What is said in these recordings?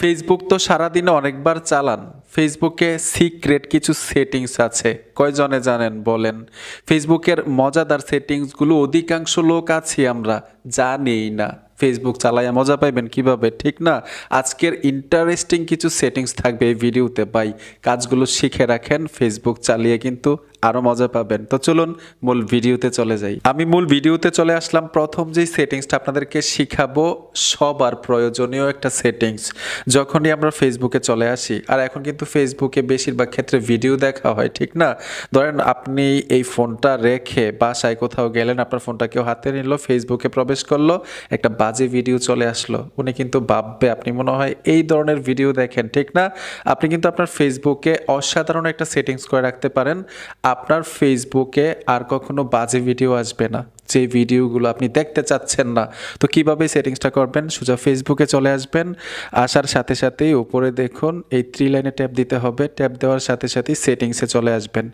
Facebook তো সারাদিনে অনেকবার চালান। ফেসবুকে সিক্রেট কিছু সেটিংস আছে, কয়জনে জানেন বলেন? ফেসবুকের মজাদার সেটিংসগুলো অধিকাংশ লোক আছি আমরা জানিই না। ফেসবুক চালাইয়া মজা পাইবেন কিভাবে, ঠিক না? আজকের ইন্টারেস্টিং কিছু সেটিংস থাকবে এই ভিডিওতে, ভাই কাজগুলো শিখে রাখেন, ফেসবুক চালিয়ে কিন্তু আরও মজা পাবেন। তো চলুন মূল ভিডিওতে চলে যাই। আমি মূল ভিডিওতে চলে আসলাম। প্রথম যেই সেটিংসটা আপনাদেরকে শিখাবো, সবার প্রয়োজনীয় একটা সেটিংস। যখনই আমরা ফেসবুকে চলে আসি, আর এখন কিন্তু ফেসবুকে বেশিরভাগ ক্ষেত্রে ভিডিও দেখা হয়, ঠিক না? ধরেন আপনি এই ফোনটা রেখে বাসায় কোথাও গেলেন, আপনার ফোনটা কেউ হাতে নিল, ফেসবুকে প্রবেশ করলো, একটা বাজে ভিডিও চলে আসলো, উনি কিন্তু ভাববে আপনি মনে হয় এই ধরনের ভিডিও দেখেন, ঠিক না? আপনি কিন্তু আপনার ফেসবুকে অসাধারণ একটা সেটিংস করে রাখতে পারেন। আপনার ফেসবুকে আর কখনো বাজে ভিডিও আসবে না, যে ভিডিওগুলো আপনি দেখতে চাচ্ছেন না। তো কিভাবে সেটিংসটা করবেন? সোজা ফেসবুকে চলে আসবেন। আসার সাথে সাথেই উপরে দেখুন এই 3 লাইনে ট্যাপ দিতে হবে। ট্যাপ দেওয়ার সাথে সাথেই সেটিংসে চলে আসবেন।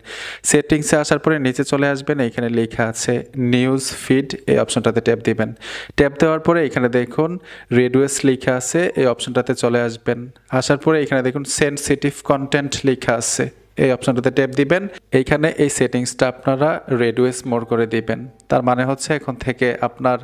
সেটিংসে আসার পরে নিচে চলে আসবেন, এখানে লেখা আছে নিউজ ফিড, এই অপশনটাতে ট্যাপ দিবেন। ট্যাপ দেওয়ার পরে এখানে দেখুন রেডিওস লেখা আছে, এই অপশনটাতে চলে আসবেন। আসার পরে এখানে দেখুন সেনসিটিভ কন্টেন্ট লেখা আছে, এই অপশনটাতে ট্যাপ দিবেন। এইখানে এই সেটিংসটা আপনারা রেডিওস মোড করে দিবেন। তার মানে হচ্ছে এখন থেকে আপনার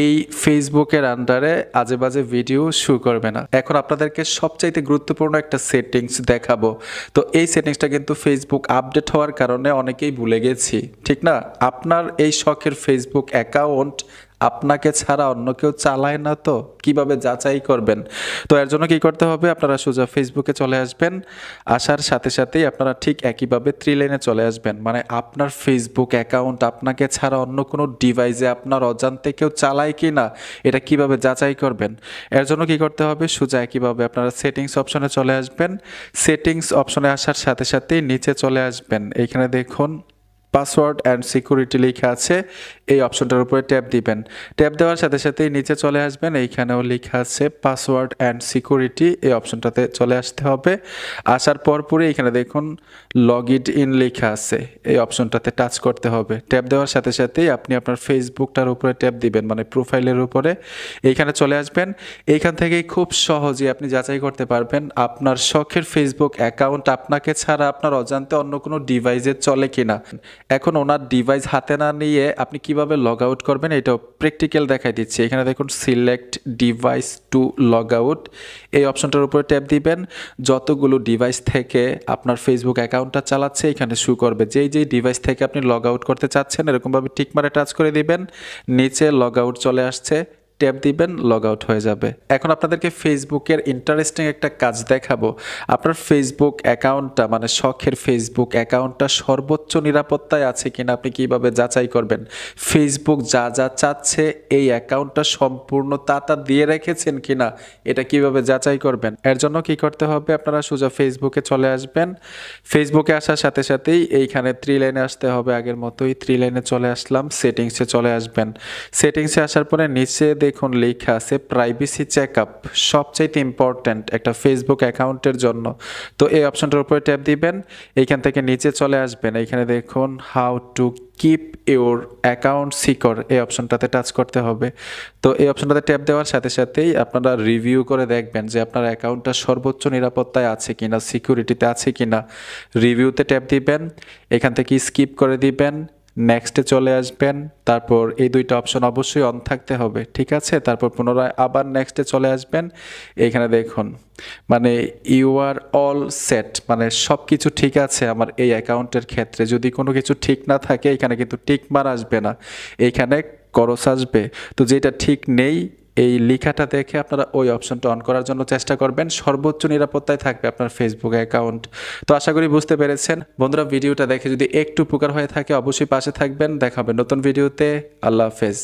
এই ফেসবুকের আন্ডারে আজে বাজে ভিডিও শো করবে না। এখন আপনাদেরকে সবচাইতে গুরুত্বপূর্ণ একটা সেটিংস দেখাবো। তো এই সেটিংসটা কিন্তু ফেসবুক আপডেট হওয়ার কারণে অনেকেই ভুলে গেছি, ঠিক না? আপনার এই শখের ফেসবুক অ্যাকাউন্ট আপনাকে ছাড়া অন্য কেউ চালায় না, তো কিভাবে যাচাই করবেন? তো এর জন্য কি করতে হবে? আপনারা সোজা ফেসবুকে চলে আসবেন। আসার সাথে সাথেই আপনারা ঠিক একইভাবে 3 লাইনে চলে আসবেন। মানে আপনার ফেসবুক অ্যাকাউন্ট আপনাকে ছাড়া অন্য কোনো ডিভাইসে আপনার অজান্তে কেউ চালায় কি না, এটা কিভাবে যাচাই করবেন? এর জন্য কি করতে হবে? সোজা একইভাবে আপনারা সেটিংস অপশনে চলে আসবেন। সেটিংস অপশনে আসার সাথে সাথেই নিচে চলে আসবেন। এইখানে দেখুন পাসওয়ার্ড অ্যান্ড সিকিউরিটি লেখা আছে, এই অপশনটার উপরে ট্যাপ দিবেন। ট্যাপ দেওয়ার সাথে সাথেই নিচে চলে আসবেন, এইখানেও লেখা আছে পাসওয়ার্ড অ্যান্ড সিকিউরিটি, এই অপশনটাতে চলে আসতে হবে। আসার পরপরই এখানে দেখুন লগ ইন লেখা আছে, এই অপশনটাতে টাচ করতে হবে। ট্যাপ দেওয়ার সাথে সাথেই আপনি আপনার ফেসবুকটার উপরে ট্যাপ দিবেন, মানে প্রোফাইলের উপরে। এইখানে চলে আসবেন। এইখান থেকেই খুব সহজেই আপনি যাচাই করতে পারবেন আপনার শখের ফেসবুক অ্যাকাউন্ট আপনাকে ছাড়া আপনার অজান্তে অন্য কোনো ডিভাইসে চলে কিনা। এখন ওনার ডিভাইস হাতে না নিয়ে আপনি কিভাবে লগ আউট করবেন, এটাও প্র্যাকটিক্যাল দেখাই দিচ্ছি। এখানে দেখুন select device to log out, এই অপশনটার উপরে ট্যাপ দিবেন। যতগুলো ডিভাইস থেকে আপনার ফেসবুক অ্যাকাউন্টটা চালাচ্ছে এখানে শো করবে। যেই ডিভাইস থেকে আপনি লগ আউট করতে চাচ্ছেন, এরকমভাবে টিকমারে টাচ করে দিবেন, নিচে লগ আউট চলে আসছে, ট্যাপ দিবেন, লগ আউট হয়ে যাবে। এখন আপনাদেরকে ফেসবুকের ইন্টারেস্টিং একটা কাজ দেখাবো। আপনার ফেসবুক অ্যাকাউন্টটা, মানে শখের ফেসবুক অ্যাকাউন্টটা সর্বোচ্চ নিরাপত্তায় আছে কিনা আপনি কিভাবে যাচাই করবেন? ফেসবুক যা যা চাচ্ছে এই অ্যাকাউন্টটা সম্পূর্ণ তা দিয়ে রেখেছেন কিনা, এটা কিভাবে যাচাই করবেন? এর জন্য কি করতে হবে? আপনারা সোজা ফেসবুকে চলে আসবেন। ফেসবুকে আসার সাথে সাথেই এইখানে 3 লাইনে আসতে হবে, আগের মতোই 3 লাইনে চলে আসলাম। সেটিংসে চলে আসবেন। সেটিংসে আসার পরে নিচে দেখুন লেখা আছে প্রাইভেসি চেকআপ, সবচাইতে ইম্পর্ট্যান্ট একটা ফেসবুক অ্যাকাউন্টের জন্য। তো এই অপশনটার উপরে ট্যাপ দিবেন। এইখান থেকে নিচে চলে আসবেন, এইখানে দেখুন how to keep your account secure, এই অপশনটাতে টাচ করতে হবে। তো এই অপশনটাতে ট্যাপ দেওয়ার সাথে সাথেই আপনারা রিভিউ করে দেখবেন যে আপনার অ্যাকাউন্টটা সর্বোচ্চ নিরাপত্তায় আছে কিনা, সিকিউরিটিতে আছে কিনা। রিভিউতে ট্যাপ দিবেন, এখান থেকে স্কিপ করে দিবেন, নেক্সটে চলে আসবেন। তারপর এই দুইটা অপশন অবশ্যই অন থাকতে হবে, ঠিক আছে? তারপর পুনরায় আবার নেক্সটে চলে আসবেন। এইখানে দেখুন মানে ইউ আর অল সেট, মানে সব কিছু ঠিক আছে আমার এই অ্যাকাউন্টের ক্ষেত্রে। যদি কোনো কিছু ঠিক না থাকে এখানে কিন্তু টিক মার আসবে না, এইখানে করস আসবে। তো যেটা ঠিক নেই এই লেখাটা দেখে আপনারা ওই অপশনটা অন করার জন্য চেষ্টা করবেন। সর্বোচ্চ নিরাপত্তায় থাকবে আপনার ফেসবুক অ্যাকাউন্ট। তো আশা করি বুঝতে পেরেছেন। বন্ধুরা, ভিডিওটা দেখে যদি একটু উপকার হয়ে থাকে অবশ্যই পাশে থাকবেন। দেখা হবে নতুন ভিডিওতে। আল্লাহ হাফেজ।